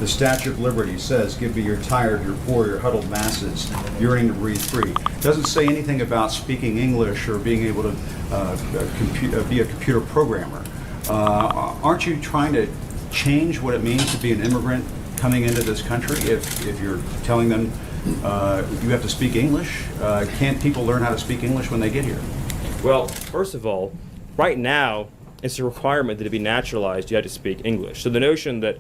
The Statue of Liberty says, "Give me your tired, your poor, your huddled masses, yearning to breathe free." It doesn't say anything about speaking English or being able to be a computer programmer. Aren't you trying to change what it means to be an immigrant coming into this country if you're telling them you have to speak English? Can't people learn how to speak English when they get here? Well, first of all, right now, it's a requirement that to be naturalized, you had to speak English. So the notion that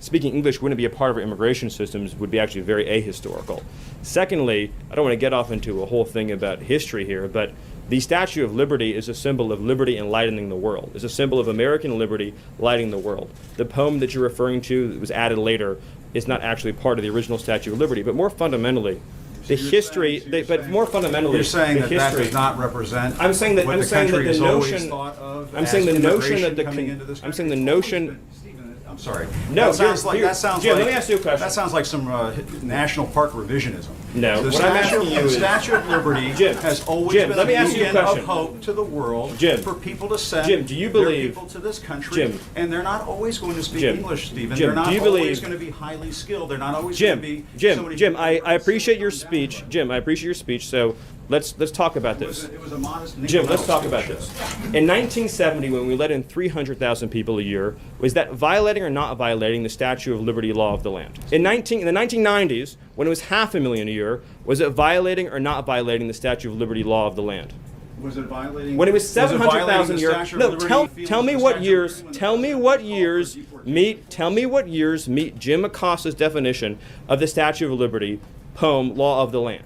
speaking English wouldn't be a part of our immigration systems would be actually very ahistorical. Secondly, I don't want to get off into a whole thing about history here, but the Statue of Liberty is a symbol of liberty enlightening the world. It's a symbol of American liberty lighting the world. The poem that you're referring to that was added later is not actually part of the original Statue of Liberty, but more fundamentally, the history, but more fundamentally, you're saying the that history, that does not represent I'm saying that, what I'm the saying country that the has always notion, thought of I'm as saying the notion immigration that the, coming into this I'm saying country? the notion, I'm sorry. No, that sounds Jim, like, let me ask you a question. That sounds like some National Park revisionism. No, The what I'm asking you is- Statue of Liberty Jim, has always Jim, been let me a ask you a beacon of question. hope to the world Jim, for people to send Jim, do you their believe- people to this country. Jim, and they're not always going to speak Jim, English, Stephen. Jim, they're not do you always believe- going to be highly skilled. They're not always going to be somebody Jim, who I can appreciate your sit down speech. with. Jim, I appreciate your speech. So let's talk about this. It was a modest Jim, let's incremental talk speech. about this. In 1970, when we let in 300,000 people a year, was that violating or not violating the Statue of Liberty law of the land? In the 1990s, when it was 500,000 a year, was it violating or not violating the Statue of Liberty law of the land? Was it violating? When it was violating 700,000 a the year, Statue of no, Liberty, tell feelings me of the what Statue of years, Liberty when tell me the what call for years deportation? tell me what years meet Jim Acosta's definition of the Statue of Liberty poem, law of the land.